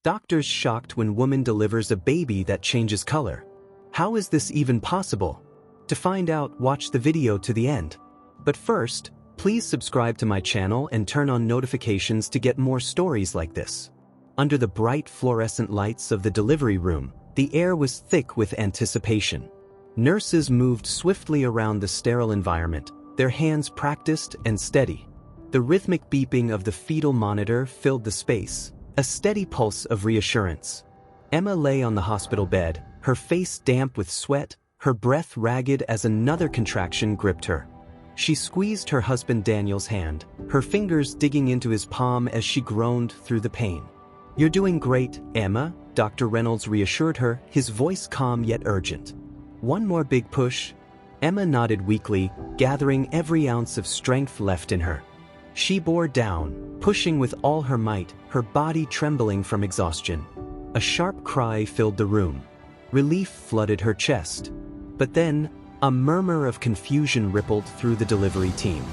Doctors shocked when woman delivers a baby that changes color. How is this even possible? To find out, watch the video to the end. But first, please subscribe to my channel and turn on notifications to get more stories like this. Under the bright fluorescent lights of the delivery room, the air was thick with anticipation. Nurses moved swiftly around the sterile environment, their hands practiced and steady. The rhythmic beeping of the fetal monitor filled the space, a steady pulse of reassurance. Emma lay on the hospital bed, her face damp with sweat, her breath ragged as another contraction gripped her. She squeezed her husband Daniel's hand, her fingers digging into his palm as she groaned through the pain. "You're doing great, Emma," Dr. Reynolds reassured her, his voice calm yet urgent. "One more big push." Emma nodded weakly, gathering every ounce of strength left in her. She bore down, pushing with all her might, her body trembling from exhaustion. A sharp cry filled the room. Relief flooded her chest. But then, a murmur of confusion rippled through the delivery team.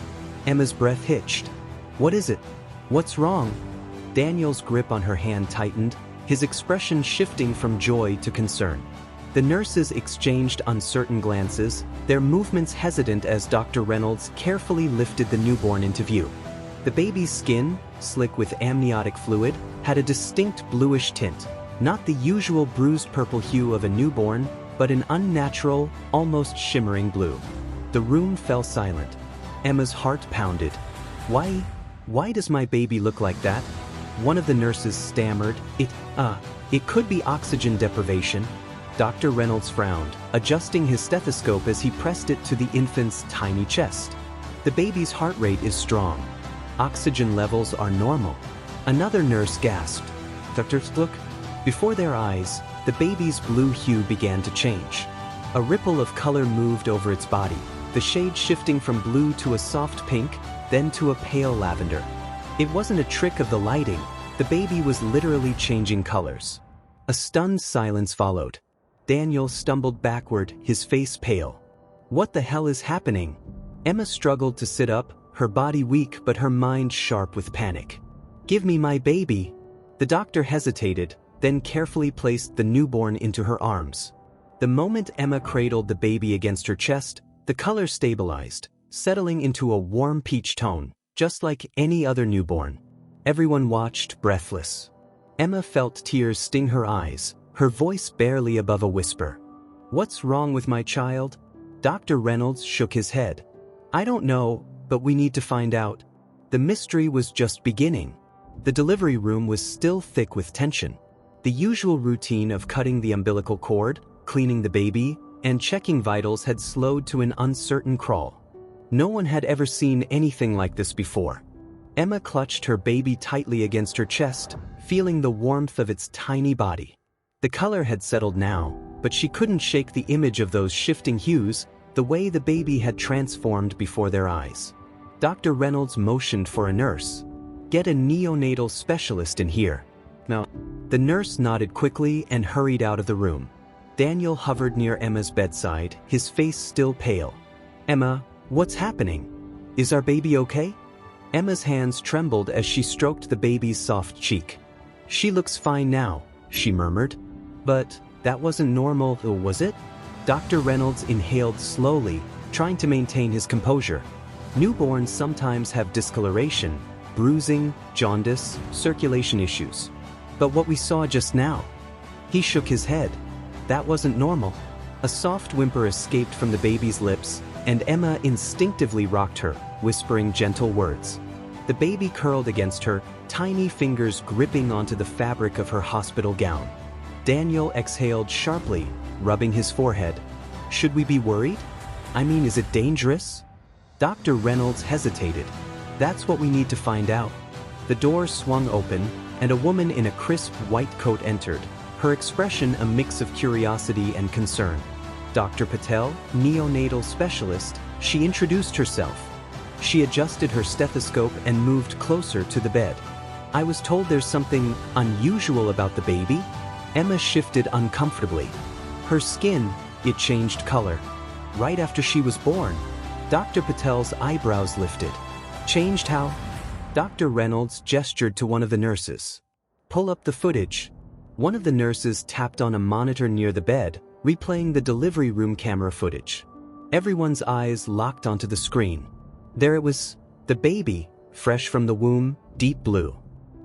Emma's breath hitched. "What is it? What's wrong?" Daniel's grip on her hand tightened, his expression shifting from joy to concern. The nurses exchanged uncertain glances, their movements hesitant as Dr. Reynolds carefully lifted the newborn into view. The baby's skin, slick with amniotic fluid, had a distinct bluish tint, not the usual bruised purple hue of a newborn, but an unnatural, almost shimmering blue. The room fell silent. Emma's heart pounded. Why does my baby look like that?" One of the nurses stammered, It could be oxygen deprivation." Dr. Reynolds frowned, adjusting his stethoscope as he pressed it to the infant's tiny chest. "The baby's heart rate is strong. Oxygen levels are normal." Another nurse gasped. "Doctors, look." Before their eyes, the baby's blue hue began to change. A ripple of color moved over its body, the shade shifting from blue to a soft pink, then to a pale lavender. It wasn't a trick of the lighting, the baby was literally changing colors. A stunned silence followed. Daniel stumbled backward, his face pale. "What the hell is happening?" Emma struggled to sit up, her body weak but her mind sharp with panic. "Give me my baby." The doctor hesitated, then carefully placed the newborn into her arms. The moment Emma cradled the baby against her chest, the color stabilized, settling into a warm peach tone, just like any other newborn. Everyone watched, breathless. Emma felt tears sting her eyes, her voice barely above a whisper. "What's wrong with my child?" Dr. Reynolds shook his head. "I don't know, but we need to find out." The mystery was just beginning. The delivery room was still thick with tension. The usual routine of cutting the umbilical cord, cleaning the baby, and checking vitals had slowed to an uncertain crawl. No one had ever seen anything like this before. Emma clutched her baby tightly against her chest, feeling the warmth of its tiny body. The color had settled now, but she couldn't shake the image of those shifting hues, the way the baby had transformed before their eyes. Dr. Reynolds motioned for a nurse. "Get a neonatal specialist in here." "No." The nurse nodded quickly and hurried out of the room. Daniel hovered near Emma's bedside, his face still pale. "Emma, what's happening? Is our baby okay?" Emma's hands trembled as she stroked the baby's soft cheek. "She looks fine now," she murmured. "But that wasn't normal, was it?" Dr. Reynolds inhaled slowly, trying to maintain his composure. Newborns sometimes have discoloration, bruising, jaundice, circulation issues. But what we saw just now. He shook his head. That wasn't normal. A soft whimper escaped from the baby's lips, and Emma instinctively rocked her, whispering gentle words. The baby curled against her, tiny fingers gripping onto the fabric of her hospital gown. Daniel exhaled sharply, rubbing his forehead. "Should we be worried? I mean, is it dangerous?" Dr. Reynolds hesitated. "That's what we need to find out." The door swung open, and a woman in a crisp white coat entered, her expression a mix of curiosity and concern. "Dr. Patel, neonatal specialist," she introduced herself. She adjusted her stethoscope and moved closer to the bed. "I was told there's something unusual about the baby." Emma shifted uncomfortably. Her skin, it changed color. Right after she was born, Dr. Patel's eyebrows lifted. "Changed how?" Dr. Reynolds gestured to one of the nurses. "Pull up the footage." One of the nurses tapped on a monitor near the bed, replaying the delivery room camera footage. Everyone's eyes locked onto the screen. There it was, the baby, fresh from the womb, deep blue.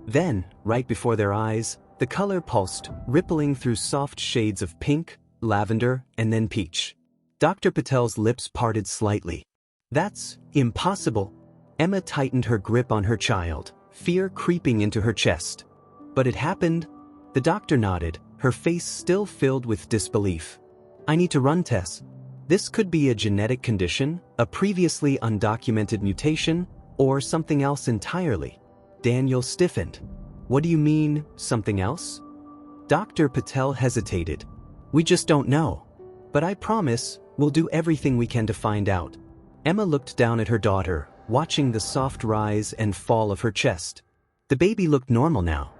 Then, right before their eyes, the color pulsed, rippling through soft shades of pink, lavender, and then peach. Dr. Patel's lips parted slightly. "That's impossible." Emma tightened her grip on her child, fear creeping into her chest. "But it happened." The doctor nodded, her face still filled with disbelief. "I need to run tests. This could be a genetic condition, a previously undocumented mutation, or something else entirely." Daniel stiffened. "What do you mean, something else?" Dr. Patel hesitated. "We just don't know. But I promise, we'll do everything we can to find out." Emma looked down at her daughter, watching the soft rise and fall of her chest. The baby looked normal now.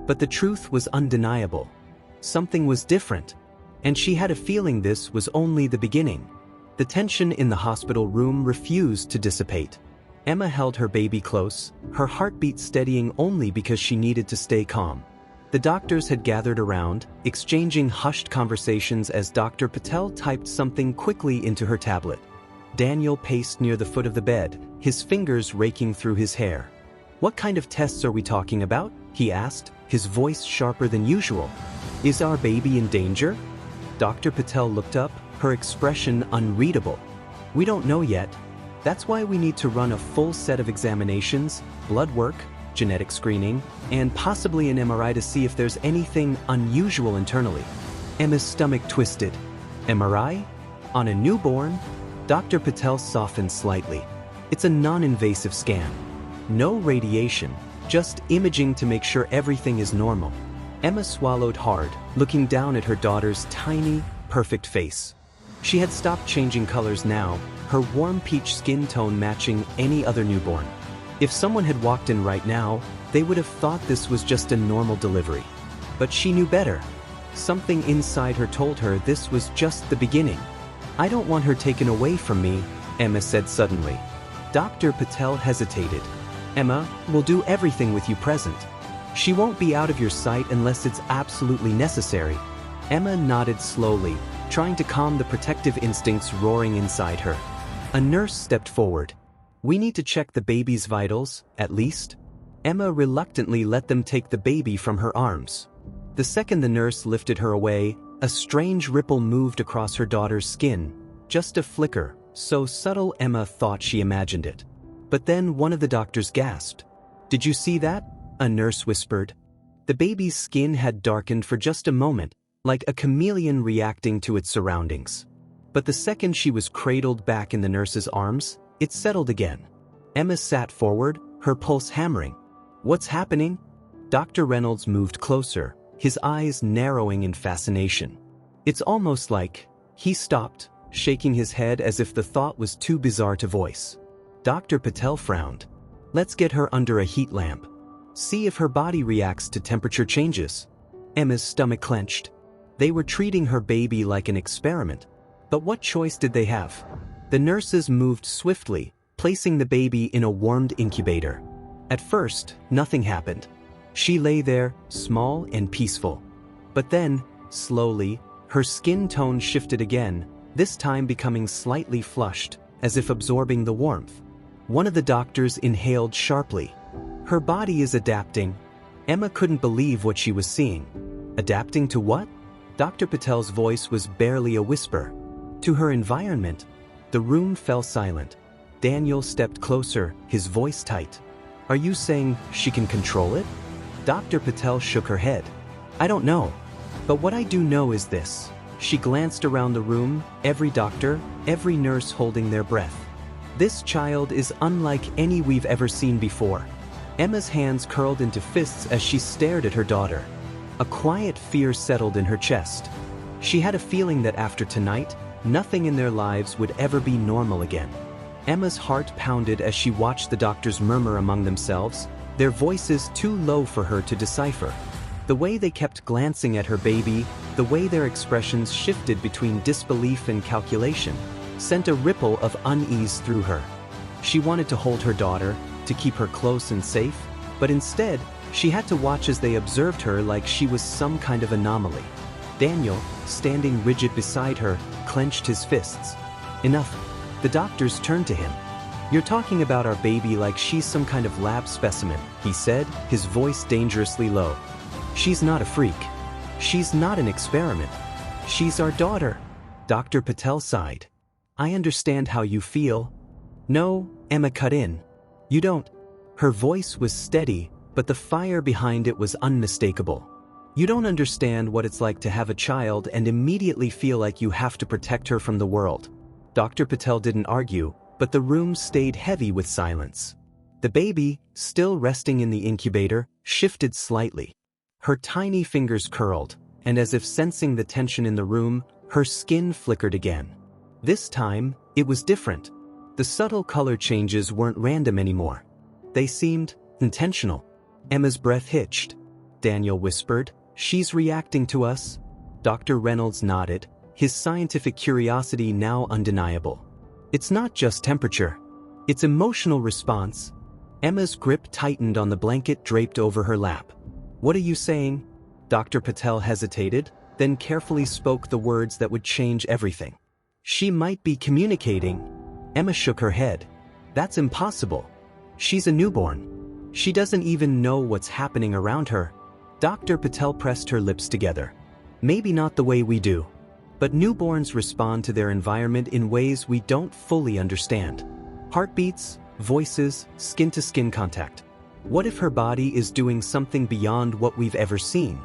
But the truth was undeniable. Something was different. And she had a feeling this was only the beginning. The tension in the hospital room refused to dissipate. Emma held her baby close, her heartbeat steadying only because she needed to stay calm. The doctors had gathered around, exchanging hushed conversations as Dr. Patel typed something quickly into her tablet. Daniel paced near the foot of the bed, his fingers raking through his hair. "What kind of tests are we talking about?" he asked, his voice sharper than usual. "Is our baby in danger?" Dr. Patel looked up, her expression unreadable. "We don't know yet. That's why we need to run a full set of examinations, blood work, genetic screening, and possibly an MRI to see if there's anything unusual internally." Emma's stomach twisted. "MRI? On a newborn?" Dr. Patel softened slightly. "It's a non-invasive scan. No radiation, just imaging to make sure everything is normal." Emma swallowed hard, looking down at her daughter's tiny, perfect face. She had stopped changing colors now, her warm peach skin tone matching any other newborn. If someone had walked in right now, they would have thought this was just a normal delivery. But she knew better. Something inside her told her this was just the beginning. "I don't want her taken away from me," Emma said suddenly. Dr. Patel hesitated. "Emma, we'll do everything with you present. She won't be out of your sight unless it's absolutely necessary." Emma nodded slowly, trying to calm the protective instincts roaring inside her. A nurse stepped forward. "We need to check the baby's vitals, at least." Emma reluctantly let them take the baby from her arms. The second the nurse lifted her away, a strange ripple moved across her daughter's skin. Just a flicker, so subtle Emma thought she imagined it. But then one of the doctors gasped. "Did you see that?" a nurse whispered. The baby's skin had darkened for just a moment, like a chameleon reacting to its surroundings. But the second she was cradled back in the nurse's arms, it settled again. Emma sat forward, her pulse hammering. "What's happening?" Dr. Reynolds moved closer, his eyes narrowing in fascination. "It's almost like..." He stopped, shaking his head as if the thought was too bizarre to voice. Dr. Patel frowned. "Let's get her under a heat lamp. See if her body reacts to temperature changes." Emma's stomach clenched. They were treating her baby like an experiment. But what choice did they have? The nurses moved swiftly, placing the baby in a warmed incubator. At first, nothing happened. She lay there, small and peaceful. But then, slowly, her skin tone shifted again, this time becoming slightly flushed, as if absorbing the warmth. One of the doctors inhaled sharply. "Her body is adapting." Emma couldn't believe what she was seeing. Adapting to what? Dr. Patel's voice was barely a whisper. "To her environment." The room fell silent. Daniel stepped closer, his voice tight. "Are you saying she can control it?" Dr. Patel shook her head. "I don't know. But what I do know is this." She glanced around the room, every doctor, every nurse holding their breath. "This child is unlike any we've ever seen before." Emma's hands curled into fists as she stared at her daughter. A quiet fear settled in her chest. She had a feeling that after tonight, nothing in their lives would ever be normal again. Emma's heart pounded as she watched the doctors murmur among themselves, their voices too low for her to decipher. The way they kept glancing at her baby, the way their expressions shifted between disbelief and calculation, sent a ripple of unease through her. She wanted to hold her daughter, to keep her close and safe, but instead, She had to watch as they observed her like she was some kind of anomaly. Daniel, standing rigid beside her, clenched his fists. Enough. The doctors turned to him. You're talking about our baby like she's some kind of lab specimen, he said, his voice dangerously low. She's not a freak. She's not an experiment. She's our daughter. Dr. Patel sighed. I understand how you feel. No, Emma cut in. You don't. Her voice was steady, but the fire behind it was unmistakable. You don't understand what it's like to have a child and immediately feel like you have to protect her from the world. Dr. Patel didn't argue, but the room stayed heavy with silence. The baby, still resting in the incubator, shifted slightly. Her tiny fingers curled, and as if sensing the tension in the room, her skin flickered again. This time, it was different. The subtle color changes weren't random anymore. They seemed intentional. Emma's breath hitched. Daniel whispered, She's reacting to us. Dr. Reynolds nodded, his scientific curiosity now undeniable. It's not just temperature. It's emotional response. Emma's grip tightened on the blanket draped over her lap. What are you saying? Dr. Patel hesitated, then carefully spoke the words that would change everything. She might be communicating. Emma shook her head. That's impossible. She's a newborn. She doesn't even know what's happening around her. Dr. Patel pressed her lips together. Maybe not the way we do. But newborns respond to their environment in ways we don't fully understand. Heartbeats, voices, skin-to-skin contact. What if her body is doing something beyond what we've ever seen?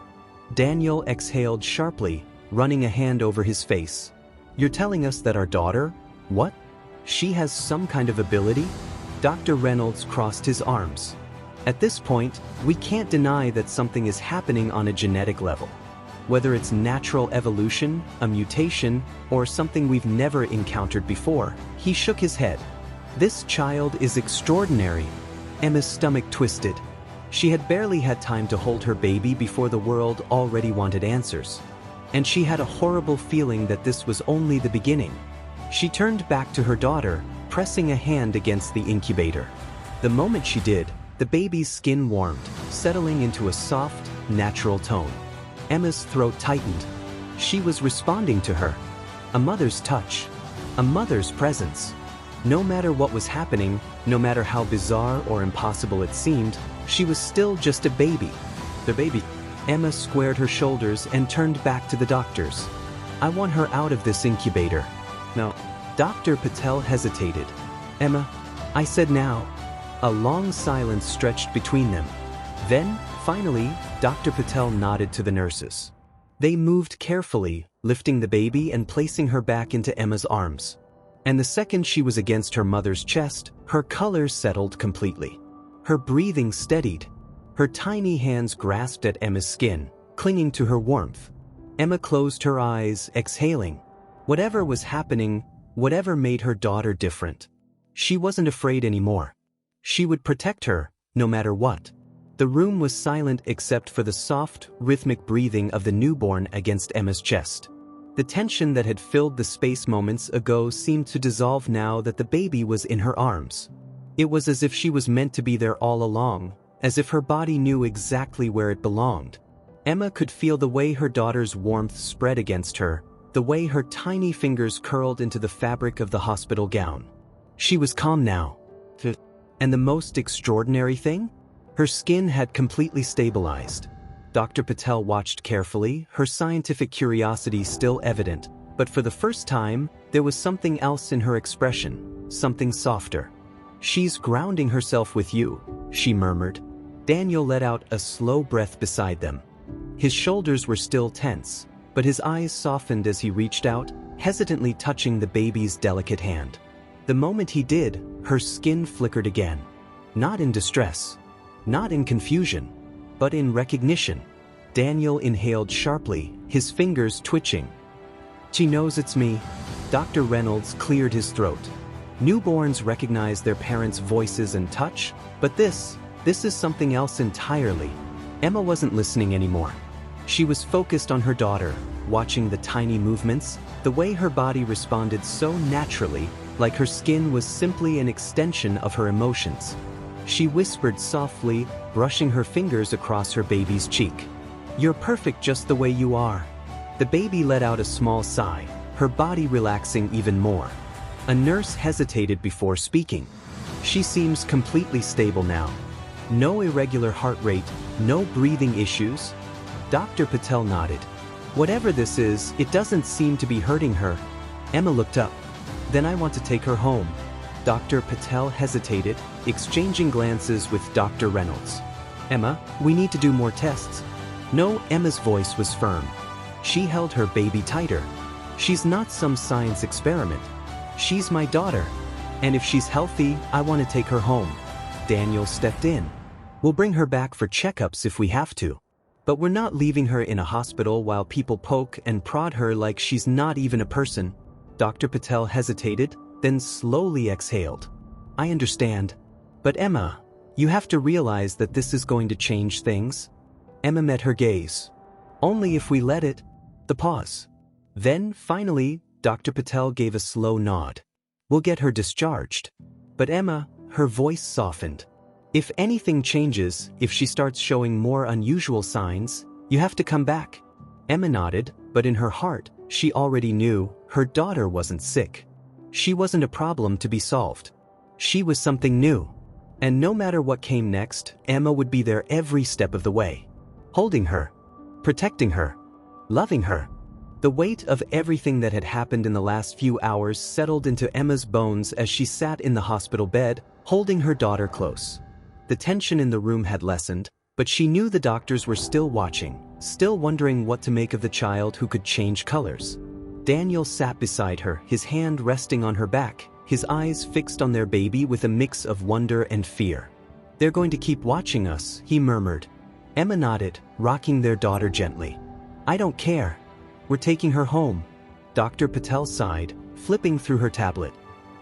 Daniel exhaled sharply, running a hand over his face. You're telling us that our daughter? What? She has some kind of ability? Dr. Reynolds crossed his arms. At this point, we can't deny that something is happening on a genetic level. Whether it's natural evolution, a mutation, or something we've never encountered before, he shook his head. This child is extraordinary. Emma's stomach twisted. She had barely had time to hold her baby before the world already wanted answers. And she had a horrible feeling that this was only the beginning. She turned back to her daughter, pressing a hand against the incubator. The moment she did, the baby's skin warmed, settling into a soft, natural tone. Emma's throat tightened. She was responding to her. A mother's touch. A mother's presence. No matter what was happening, no matter how bizarre or impossible it seemed, she was still just a baby. The baby. Emma squared her shoulders and turned back to the doctors. I want her out of this incubator. No. Dr. Patel hesitated. Emma, I said now. A long silence stretched between them. Then, finally, Dr. Patel nodded to the nurses. They moved carefully, lifting the baby and placing her back into Emma's arms. And the second she was against her mother's chest, her color settled completely. Her breathing steadied. Her tiny hands grasped at Emma's skin, clinging to her warmth. Emma closed her eyes, exhaling. Whatever was happening, whatever made her daughter different, she wasn't afraid anymore. She would protect her, no matter what. The room was silent except for the soft, rhythmic breathing of the newborn against Emma's chest. The tension that had filled the space moments ago seemed to dissolve now that the baby was in her arms. It was as if she was meant to be there all along, as if her body knew exactly where it belonged. Emma could feel the way her daughter's warmth spread against her, the way her tiny fingers curled into the fabric of the hospital gown. She was calm now. And the most extraordinary thing? Her skin had completely stabilized. Dr. Patel watched carefully, her scientific curiosity still evident, but for the first time, there was something else in her expression, something softer. She's grounding herself with you, she murmured. Daniel let out a slow breath beside them. His shoulders were still tense, but his eyes softened as he reached out, hesitantly touching the baby's delicate hand. The moment he did, her skin flickered again. Not in distress, not in confusion, but in recognition. Daniel inhaled sharply, his fingers twitching. She knows it's me. Dr. Reynolds cleared his throat. Newborns recognize their parents' voices and touch, but this is something else entirely. Emma wasn't listening anymore. She was focused on her daughter, watching the tiny movements, the way her body responded so naturally, like her skin was simply an extension of her emotions. She whispered softly, brushing her fingers across her baby's cheek. "You're perfect just the way you are." The baby let out a small sigh, her body relaxing even more. A nurse hesitated before speaking. "She seems completely stable now. No irregular heart rate, no breathing issues." Dr. Patel nodded. "Whatever this is, it doesn't seem to be hurting her." Emma looked up. "Then I want to take her home." Dr. Patel hesitated, exchanging glances with Dr. Reynolds. "Emma, we need to do more tests." "No," Emma's voice was firm. She held her baby tighter. "She's not some science experiment. She's my daughter. And if she's healthy, I want to take her home." Daniel stepped in. "We'll bring her back for checkups if we have to. But we're not leaving her in a hospital while people poke and prod her like she's not even a person." Dr. Patel hesitated, then slowly exhaled. "I understand. But Emma, you have to realize that this is going to change things." Emma met her gaze. "Only if we let it." The pause. Then, finally, Dr. Patel gave a slow nod. "We'll get her discharged." "But Emma," her voice softened. "If anything changes, if she starts showing more unusual signs, you have to come back." Emma nodded, but in her heart, she already knew her daughter wasn't sick. She wasn't a problem to be solved. She was something new. And no matter what came next, Emma would be there every step of the way. Holding her. Protecting her. Loving her. The weight of everything that had happened in the last few hours settled into Emma's bones as she sat in the hospital bed, holding her daughter close. The tension in the room had lessened, but she knew the doctors were still watching, still wondering what to make of the child who could change colors. Daniel sat beside her, his hand resting on her back, his eyes fixed on their baby with a mix of wonder and fear. "They're going to keep watching us," he murmured. Emma nodded, rocking their daughter gently. "I don't care. We're taking her home." Dr. Patel sighed, flipping through her tablet.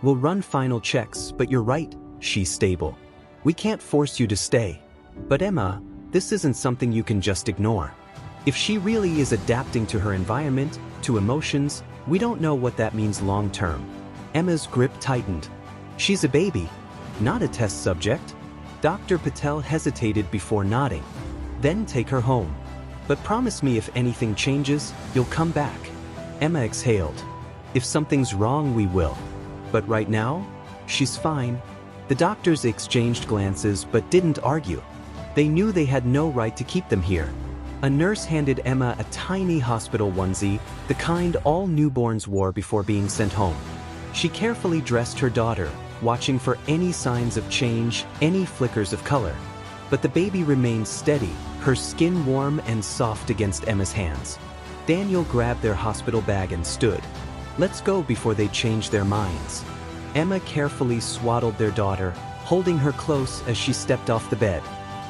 "We'll run final checks, but you're right, she's stable. We can't force you to stay." "But Emma, this isn't something you can just ignore. If she really is adapting to her environment, to emotions, we don't know what that means long term." Emma's grip tightened. "She's a baby, not a test subject." Dr. Patel hesitated before nodding. "Then take her home. But promise me if anything changes, you'll come back." Emma exhaled. "If something's wrong, we will. But right now, she's fine." The doctors exchanged glances but didn't argue. They knew they had no right to keep them here. A nurse handed Emma a tiny hospital onesie, the kind all newborns wore before being sent home. She carefully dressed her daughter, watching for any signs of change, any flickers of color. But the baby remained steady, her skin warm and soft against Emma's hands. Daniel grabbed their hospital bag and stood. "Let's go before they change their minds." Emma carefully swaddled their daughter, holding her close as she stepped off the bed.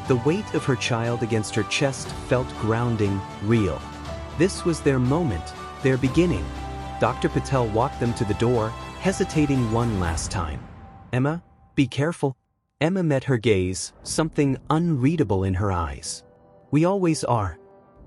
The weight of her child against her chest felt grounding, real. This was their moment, their beginning. Dr. Patel walked them to the door, hesitating one last time. "Emma, be careful." Emma met her gaze, something unreadable in her eyes. "We always are."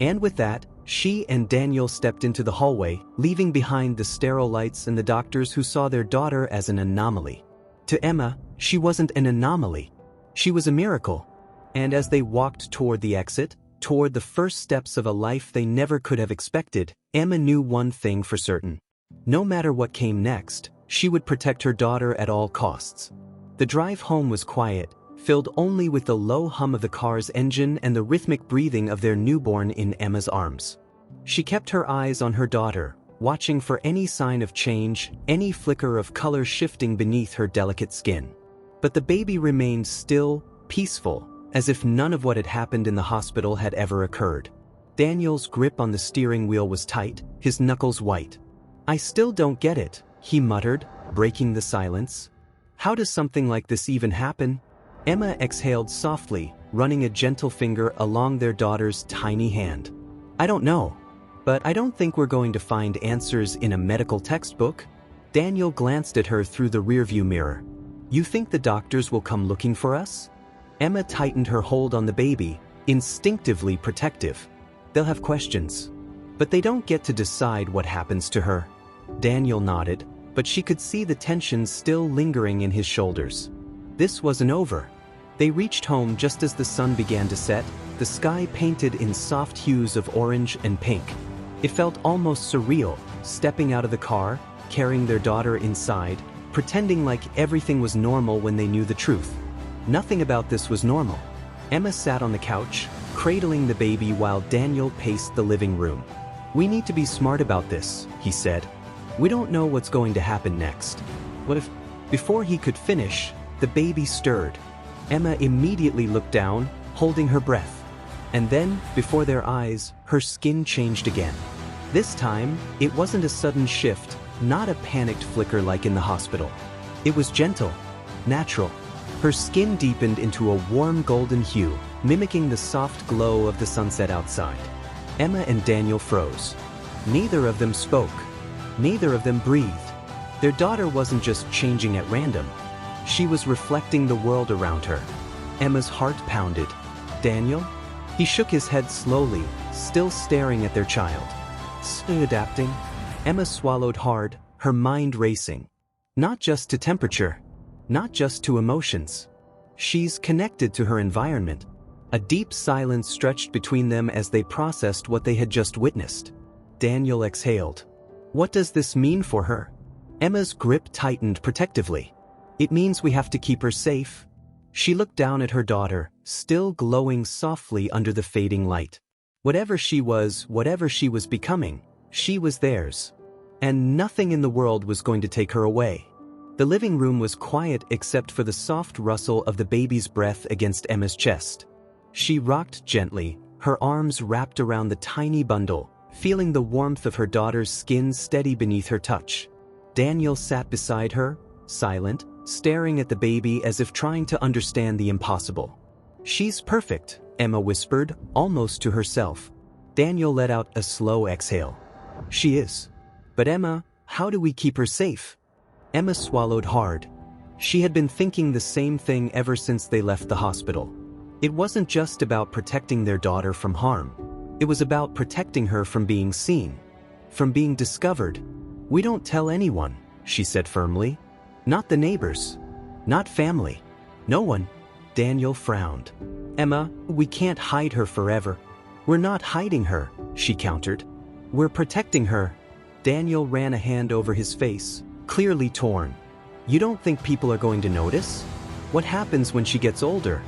And with that, she and Daniel stepped into the hallway, leaving behind the sterile lights and the doctors who saw their daughter as an anomaly. To Emma, she wasn't an anomaly. She was a miracle. And as they walked toward the exit, toward the first steps of a life they never could have expected, Emma knew one thing for certain. No matter what came next, she would protect her daughter at all costs. The drive home was quiet, filled only with the low hum of the car's engine and the rhythmic breathing of their newborn in Emma's arms. She kept her eyes on her daughter, watching for any sign of change, any flicker of color shifting beneath her delicate skin. But the baby remained still, peaceful, as if none of what had happened in the hospital had ever occurred. Daniel's grip on the steering wheel was tight, his knuckles white. "I still don't get it," he muttered, breaking the silence. "How does something like this even happen?" Emma exhaled softly, running a gentle finger along their daughter's tiny hand. "I don't know. But I don't think we're going to find answers in a medical textbook." Daniel glanced at her through the rearview mirror. "You think the doctors will come looking for us?" Emma tightened her hold on the baby, instinctively protective. "They'll have questions. But they don't get to decide what happens to her." Daniel nodded, but she could see the tension still lingering in his shoulders. This wasn't over. They reached home just as the sun began to set, the sky painted in soft hues of orange and pink. It felt almost surreal, stepping out of the car, carrying their daughter inside, pretending like everything was normal when they knew the truth. Nothing about this was normal. Emma sat on the couch, cradling the baby while Daniel paced the living room. "We need to be smart about this," he said. "We don't know what's going to happen next. What if..." Before he could finish, the baby stirred. Emma immediately looked down, holding her breath. And then, before their eyes, her skin changed again. This time, it wasn't a sudden shift, not a panicked flicker like in the hospital. It was gentle, natural. Her skin deepened into a warm golden hue, mimicking the soft glow of the sunset outside. Emma and Daniel froze. Neither of them spoke. Neither of them breathed. Their daughter wasn't just changing at random. She was reflecting the world around her. Emma's heart pounded. "Daniel?" He shook his head slowly, still staring at their child. "Still adapting?" Emma swallowed hard, her mind racing. Not just to temperature. Not just to emotions. She's connected to her environment. A deep silence stretched between them as they processed what they had just witnessed. Daniel exhaled. "What does this mean for her?" Emma's grip tightened protectively. "It means we have to keep her safe." She looked down at her daughter, still glowing softly under the fading light. Whatever she was becoming, she was theirs. And nothing in the world was going to take her away. The living room was quiet except for the soft rustle of the baby's breath against Emma's chest. She rocked gently, her arms wrapped around the tiny bundle, feeling the warmth of her daughter's skin steady beneath her touch. Daniel sat beside her, silent, staring at the baby as if trying to understand the impossible. "She's perfect," Emma whispered, almost to herself. Daniel let out a slow exhale. "She is. But Emma, how do we keep her safe?" Emma swallowed hard. She had been thinking the same thing ever since they left the hospital. It wasn't just about protecting their daughter from harm. It was about protecting her from being seen, from being discovered. "We don't tell anyone," she said firmly. "Not the neighbors. Not family. No one." Daniel frowned. "Emma, we can't hide her forever." "We're not hiding her," she countered. "We're protecting her." Daniel ran a hand over his face, clearly torn. "You don't think people are going to notice? What happens when she gets older?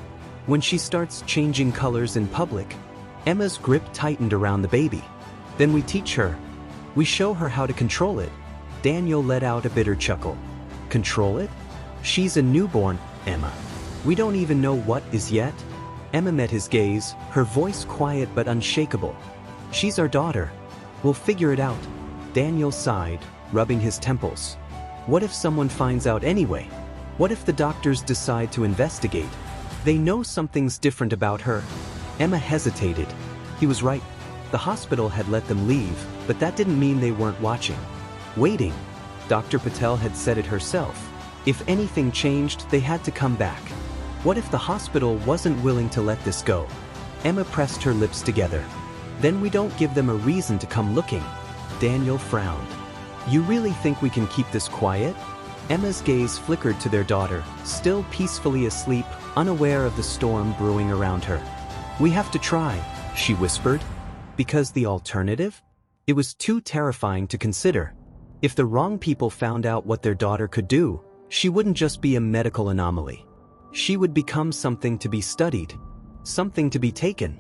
When she starts changing colors in public?" Emma's grip tightened around the baby. "Then we teach her. We show her how to control it." Daniel let out a bitter chuckle. "Control it? She's a newborn, Emma. We don't even know what is yet." Emma met his gaze, her voice quiet but unshakable. "She's our daughter. We'll figure it out." Daniel sighed, rubbing his temples. What if someone finds out anyway? What if the doctors decide to investigate? They know something's different about her. Emma hesitated. He was right. The hospital had let them leave, but that didn't mean they weren't watching. Waiting. Dr. Patel had said it herself. If anything changed, they had to come back. What if the hospital wasn't willing to let this go? Emma pressed her lips together. Then we don't give them a reason to come looking. Daniel frowned. You really think we can keep this quiet? Emma's gaze flickered to their daughter, still peacefully asleep, unaware of the storm brewing around her. We have to try, she whispered. Because the alternative? It was too terrifying to consider. If the wrong people found out what their daughter could do, she wouldn't just be a medical anomaly. She would become something to be studied, something to be taken.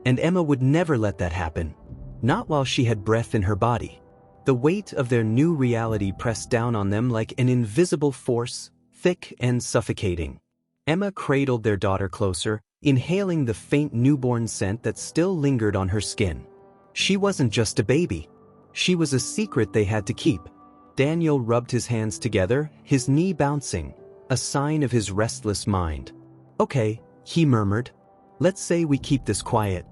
And Emma would never let that happen. Not while she had breath in her body. The weight of their new reality pressed down on them like an invisible force, thick and suffocating. Emma cradled their daughter closer, inhaling the faint newborn scent that still lingered on her skin. She wasn't just a baby. She was a secret they had to keep. Daniel rubbed his hands together, his knee bouncing, a sign of his restless mind. Okay, he murmured. Let's say we keep this quiet.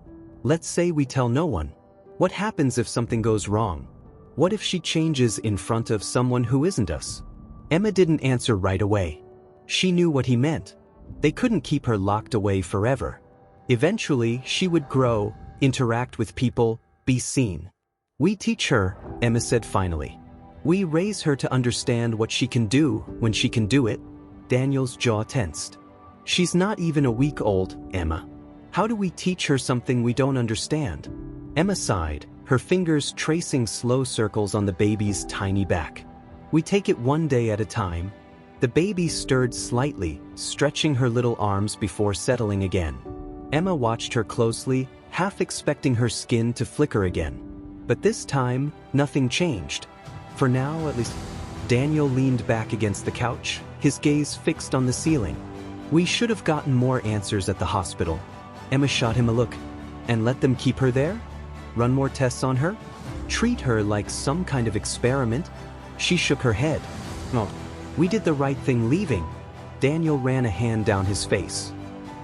Let's say we tell no one. What happens if something goes wrong? What if she changes in front of someone who isn't us? Emma didn't answer right away. She knew what he meant. They couldn't keep her locked away forever. Eventually, she would grow, interact with people, be seen. We teach her, Emma said finally. We raise her to understand what she can do when she can do it. Daniel's jaw tensed. She's not even a week old, Emma. How do we teach her something we don't understand? Emma sighed, her fingers tracing slow circles on the baby's tiny back. We take it one day at a time. The baby stirred slightly, stretching her little arms before settling again. Emma watched her closely, half expecting her skin to flicker again. But this time, nothing changed. For now, at least. Daniel leaned back against the couch, his gaze fixed on the ceiling. We should have gotten more answers at the hospital. Emma shot him a look. And let them keep her there? Run more tests on her? Treat her like some kind of experiment? She shook her head. No, we did the right thing leaving. Daniel ran a hand down his face.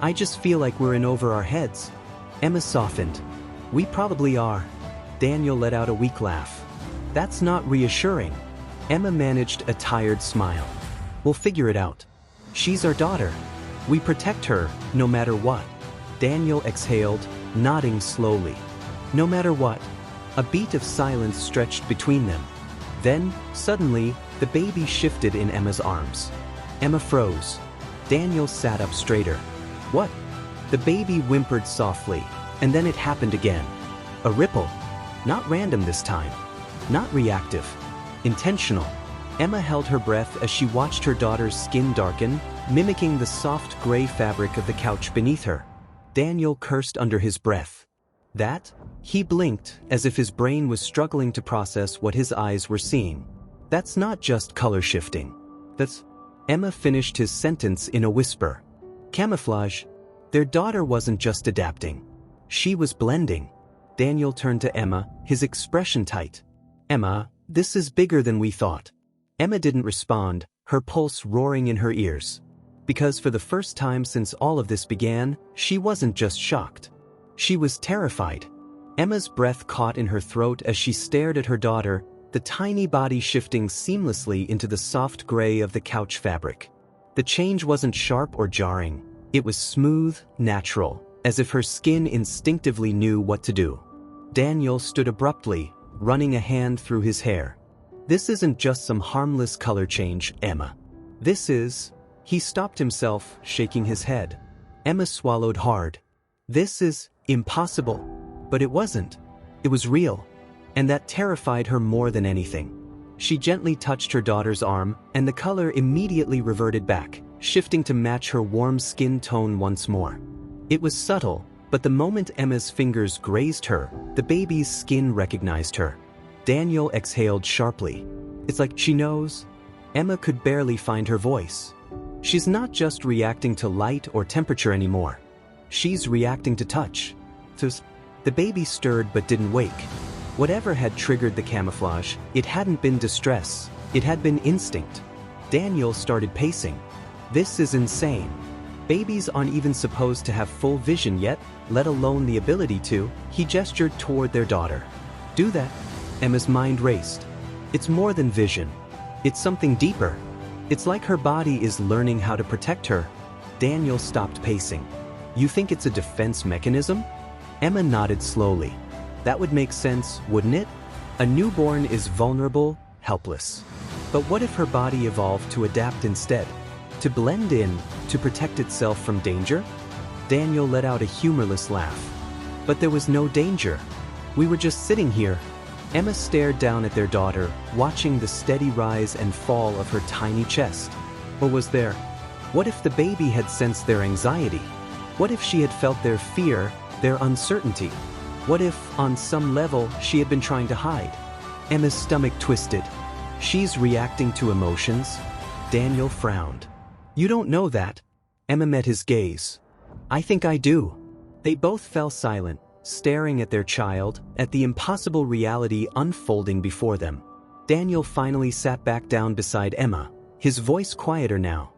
I just feel like we're in over our heads. Emma softened. We probably are. Daniel let out a weak laugh. That's not reassuring. Emma managed a tired smile. We'll figure it out. She's our daughter. We protect her, no matter what. Daniel exhaled, nodding slowly. No matter what. A beat of silence stretched between them. Then, suddenly, the baby shifted in Emma's arms. Emma froze. Daniel sat up straighter. What? The baby whimpered softly, and then it happened again. A ripple. Not random this time. Not reactive. Intentional. Emma held her breath as she watched her daughter's skin darken, mimicking the soft gray fabric of the couch beneath her. Daniel cursed under his breath. That? He blinked, as if his brain was struggling to process what his eyes were seeing. That's not just color shifting. That's... Emma finished his sentence in a whisper. Camouflage. Their daughter wasn't just adapting. She was blending. Daniel turned to Emma, his expression tight. Emma, this is bigger than we thought. Emma didn't respond, her pulse roaring in her ears. Because for the first time since all of this began, she wasn't just shocked. She was terrified. Emma's breath caught in her throat as she stared at her daughter, the tiny body shifting seamlessly into the soft gray of the couch fabric. The change wasn't sharp or jarring. It was smooth, natural, as if her skin instinctively knew what to do. Daniel stood abruptly, running a hand through his hair. This isn't just some harmless color change, Emma. This is... He stopped himself, shaking his head. Emma swallowed hard. This is impossible. But it wasn't. It was real. And that terrified her more than anything. She gently touched her daughter's arm, and the color immediately reverted back, shifting to match her warm skin tone once more. It was subtle, but the moment Emma's fingers grazed her, the baby's skin recognized her. Daniel exhaled sharply. It's like she knows. Emma could barely find her voice. She's not just reacting to light or temperature anymore. She's reacting to touch. The baby stirred but didn't wake. Whatever had triggered the camouflage, it hadn't been distress, it had been instinct. Daniel started pacing. This is insane. Babies aren't even supposed to have full vision yet, let alone the ability to. He gestured toward their daughter. Do that. Emma's mind raced. It's more than vision. It's something deeper. It's like her body is learning how to protect her. Daniel stopped pacing. You think it's a defense mechanism? Emma nodded slowly. That would make sense, wouldn't it? A newborn is vulnerable, helpless. But what if her body evolved to adapt instead? To blend in, to protect itself from danger? Daniel let out a humorless laugh. But there was no danger. We were just sitting here. Emma stared down at their daughter, watching the steady rise and fall of her tiny chest. Or was there? What if the baby had sensed their anxiety? What if she had felt their fear, their uncertainty? What if, on some level, she had been trying to hide? Emma's stomach twisted. She's reacting to emotions? Daniel frowned. You don't know that. Emma met his gaze. I think I do. They both fell silent, staring at their child, at the impossible reality unfolding before them. Daniel finally sat back down beside Emma, his voice quieter now.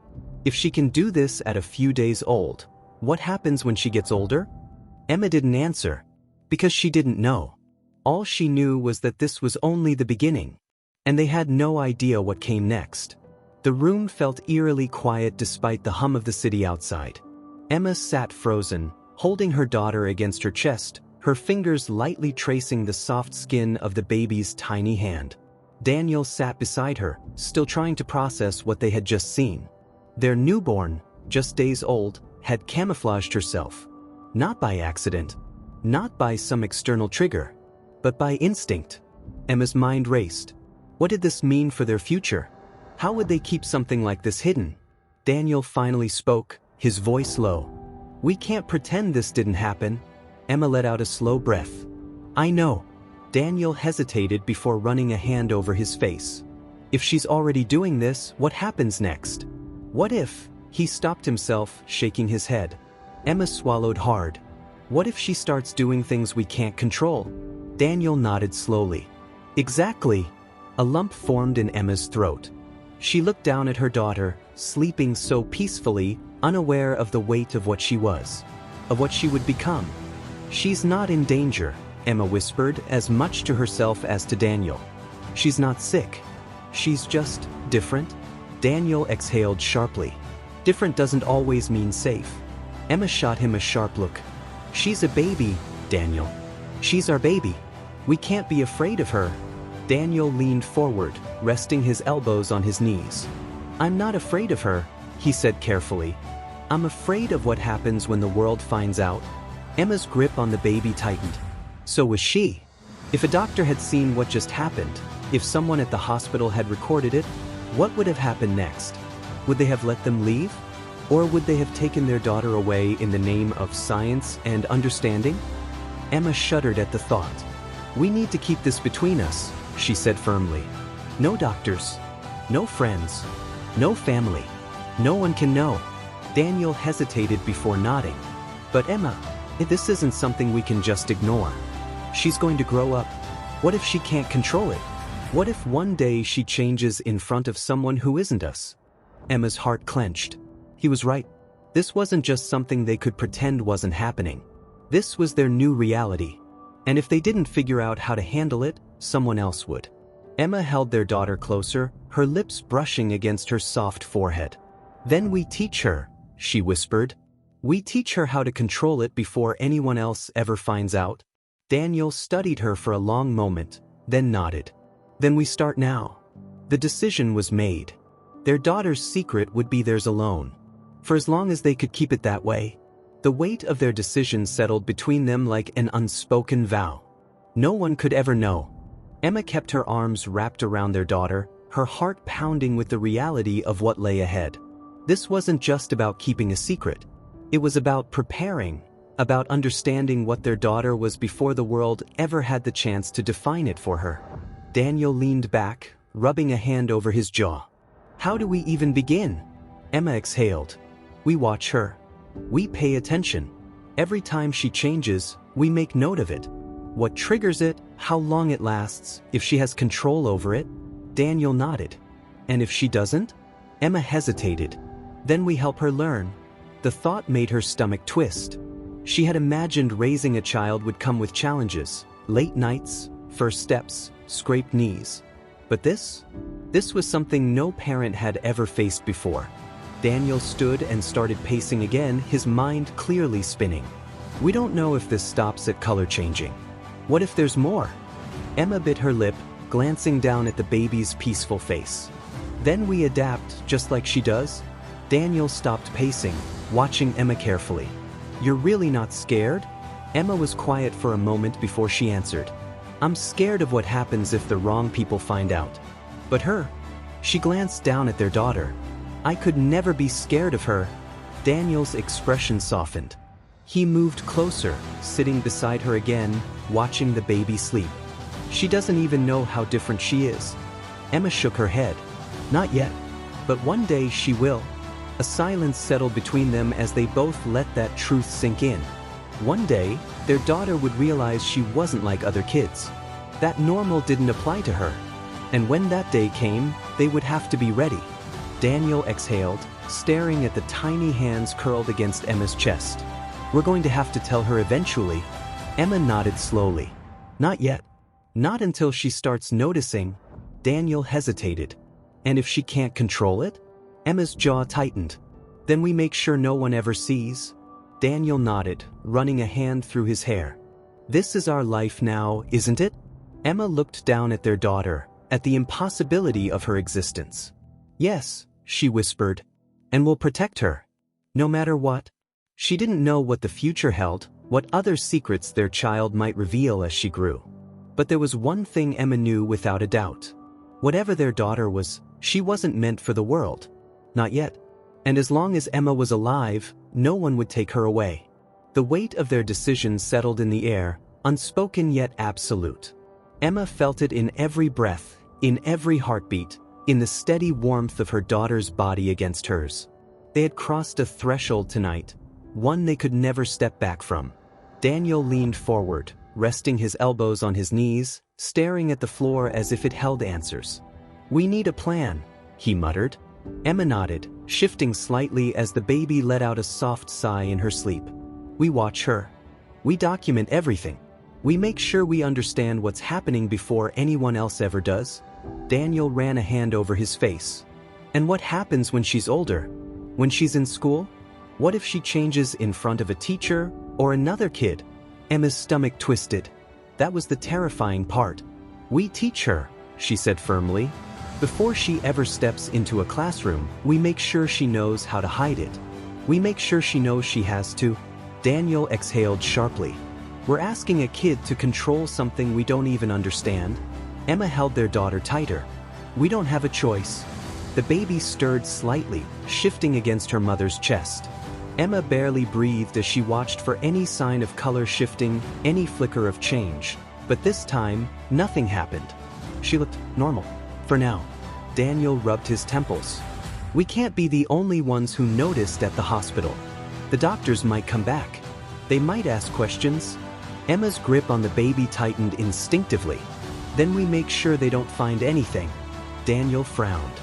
If she can do this at a few days old, what happens when she gets older? Emma didn't answer, because she didn't know. All she knew was that this was only the beginning, and they had no idea what came next. The room felt eerily quiet despite the hum of the city outside. Emma sat frozen, holding her daughter against her chest, her fingers lightly tracing the soft skin of the baby's tiny hand. Daniel sat beside her, still trying to process what they had just seen. Their newborn, just days old, had camouflaged herself. Not by accident, not by some external trigger, but by instinct. Emma's mind raced. What did this mean for their future? How would they keep something like this hidden? Daniel finally spoke, his voice low. "We can't pretend this didn't happen." Emma let out a slow breath. "I know." Daniel hesitated before running a hand over his face. "If she's already doing this, what happens next? What if?" He stopped himself, shaking his head. Emma swallowed hard. "What if she starts doing things we can't control?" Daniel nodded slowly. "Exactly." A lump formed in Emma's throat. She looked down at her daughter, sleeping so peacefully, unaware of the weight of what she was, of what she would become. "She's not in danger," Emma whispered, as much to herself as to Daniel. "She's not sick. She's just different." Daniel exhaled sharply. "Different doesn't always mean safe." Emma shot him a sharp look. "She's a baby, Daniel. She's our baby. We can't be afraid of her." Daniel leaned forward, resting his elbows on his knees. "I'm not afraid of her," he said carefully. "I'm afraid of what happens when the world finds out." Emma's grip on the baby tightened. So was she. If a doctor had seen what just happened, if someone at the hospital had recorded it, what would have happened next? Would they have let them leave? Or would they have taken their daughter away in the name of science and understanding? Emma shuddered at the thought. "We need to keep this between us," she said firmly. "No doctors, no friends, no family. No one can know." Daniel hesitated before nodding. "But Emma, this isn't something we can just ignore. She's going to grow up. What if she can't control it? What if one day she changes in front of someone who isn't us?" Emma's heart clenched. He was right. This wasn't just something they could pretend wasn't happening. This was their new reality. And if they didn't figure out how to handle it, someone else would. Emma held their daughter closer, her lips brushing against her soft forehead. "Then we teach her," she whispered. "We teach her how to control it before anyone else ever finds out." Daniel studied her for a long moment, then nodded. "Then we start now." The decision was made. Their daughter's secret would be theirs alone. For as long as they could keep it that way. The weight of their decision settled between them like an unspoken vow. No one could ever know. Emma kept her arms wrapped around their daughter, her heart pounding with the reality of what lay ahead. This wasn't just about keeping a secret. It was about preparing, about understanding what their daughter was before the world ever had the chance to define it for her. Daniel leaned back, rubbing a hand over his jaw. "How do we even begin?" Emma exhaled. "We watch her. We pay attention. Every time she changes, we make note of it. What triggers it, how long it lasts, if she has control over it." Daniel nodded. "And if she doesn't?" Emma hesitated. "Then we help her learn." The thought made her stomach twist. She had imagined raising a child would come with challenges, late nights, first steps, scraped knees. But this was something no parent had ever faced before. Daniel stood and started pacing again, his mind clearly spinning. "We don't know if this stops at color changing. What if there's more?" Emma bit her lip, glancing down at the baby's peaceful face. "Then we adapt, just like she does?" Daniel stopped pacing, watching Emma carefully. "You're really not scared?" Emma was quiet for a moment before she answered. "I'm scared of what happens if the wrong people find out. But her?" She glanced down at their daughter. "I could never be scared of her." Daniel's expression softened. He moved closer, sitting beside her again, watching the baby sleep. "She doesn't even know how different she is." Emma shook her head. "Not yet. But one day she will." A silence settled between them as they both let that truth sink in. One day, their daughter would realize she wasn't like other kids. That normal didn't apply to her. And when that day came, they would have to be ready. Daniel exhaled, staring at the tiny hands curled against Emma's chest. "We're going to have to tell her eventually." Emma nodded slowly. "Not yet. Not until she starts noticing." Daniel hesitated. "And if she can't control it?" Emma's jaw tightened. "Then we make sure no one ever sees." Daniel nodded, running a hand through his hair. "This is our life now, isn't it?" Emma looked down at their daughter, at the impossibility of her existence. "Yes," she whispered. "And we'll protect her." no matter what. She didn't know what the future held, what other secrets their child might reveal as she grew. But there was one thing Emma knew without a doubt. Whatever their daughter was, she wasn't meant for the world. Not yet. And as long as Emma was alive, no one would take her away. The weight of their decision settled in the air, unspoken yet absolute. Emma felt it in every breath, in every heartbeat, in the steady warmth of her daughter's body against hers. They had crossed a threshold tonight, one they could never step back from. Daniel leaned forward, resting his elbows on his knees, staring at the floor as if it held answers. "We need a plan," he muttered. Emma nodded, shifting slightly as the baby let out a soft sigh in her sleep. "We watch her. We document everything. We make sure we understand what's happening before anyone else ever does." Daniel ran a hand over his face. "And what happens when she's older? When she's in school? What if she changes in front of a teacher or another kid?" Emma's stomach twisted. That was the terrifying part. "We teach her," she said firmly. "Before she ever steps into a classroom, we make sure she knows how to hide it. We make sure she knows she has to." Daniel exhaled sharply. "We're asking a kid to control something we don't even understand?" Emma held their daughter tighter. "We don't have a choice." The baby stirred slightly, shifting against her mother's chest. Emma barely breathed as she watched for any sign of color shifting, any flicker of change. But this time, nothing happened. She looked normal. For now. Daniel rubbed his temples. "We can't be the only ones who noticed at the hospital. The doctors might come back. They might ask questions." Emma's grip on the baby tightened instinctively. "Then we make sure they don't find anything." Daniel frowned.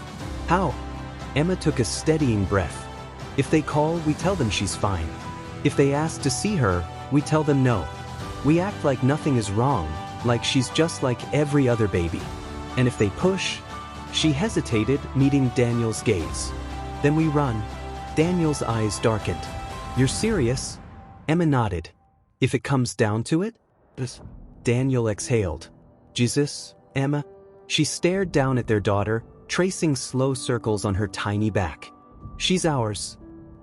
"How?" Emma took a steadying breath. "If they call, we tell them she's fine. If they ask to see her, we tell them no. We act like nothing is wrong, like she's just like every other baby. And if they push..." She hesitated, meeting Daniel's gaze. "Then we run." Daniel's eyes darkened. "You're serious?" Emma nodded. "If it comes down to it?" Daniel exhaled. "Jesus, Emma?" She stared down at their daughter, tracing slow circles on her tiny back. "She's ours.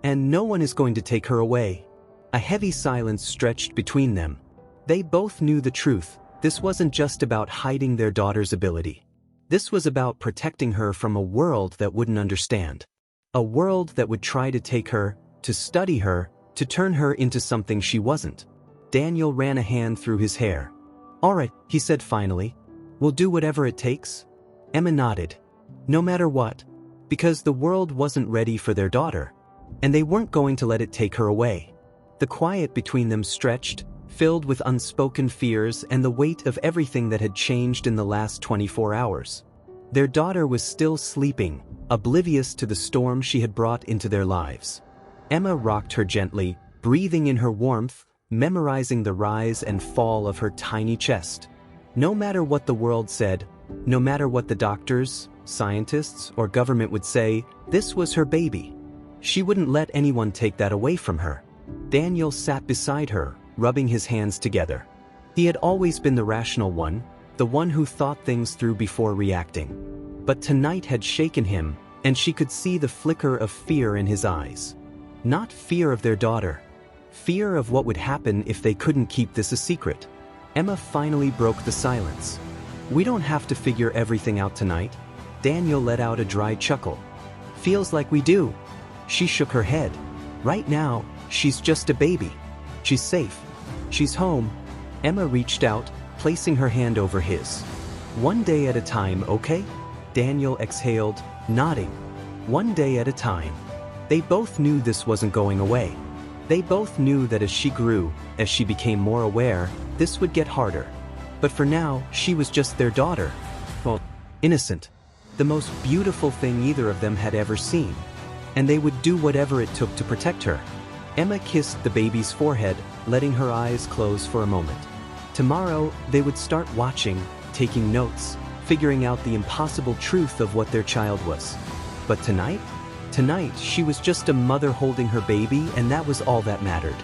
And no one is going to take her away." A heavy silence stretched between them. They both knew the truth. This wasn't just about hiding their daughter's ability. This was about protecting her from a world that wouldn't understand. A world that would try to take her, to study her, to turn her into something she wasn't. Daniel ran a hand through his hair. "All right," he said finally. "We'll do whatever it takes." Emma nodded. No matter what. Because the world wasn't ready for their daughter. And they weren't going to let it take her away. The quiet between them stretched, filled with unspoken fears and the weight of everything that had changed in the last 24 hours. Their daughter was still sleeping, oblivious to the storm she had brought into their lives. Emma rocked her gently, breathing in her warmth, memorizing the rise and fall of her tiny chest. No matter what the world said, no matter what the doctors, scientists, or government would say, this was her baby. She wouldn't let anyone take that away from her. Daniel sat beside her, rubbing his hands together. He had always been the rational one, the one who thought things through before reacting. But tonight had shaken him, and she could see the flicker of fear in his eyes. Not fear of their daughter. Fear of what would happen if they couldn't keep this a secret. Emma finally broke the silence. "We don't have to figure everything out tonight." Daniel let out a dry chuckle. "Feels like we do." She shook her head. "Right now, she's just a baby. She's safe. She's home." Emma reached out, placing her hand over his. "One day at a time, okay?" Daniel exhaled, nodding. One day at a time. They both knew this wasn't going away. They both knew that as she grew, as she became more aware, this would get harder. But for now, she was just their daughter. Well, innocent. The most beautiful thing either of them had ever seen. And they would do whatever it took to protect her. Emma kissed the baby's forehead, letting her eyes close for a moment. Tomorrow, they would start watching, taking notes, figuring out the impossible truth of what their child was. But tonight? Tonight, she was just a mother holding her baby, and that was all that mattered.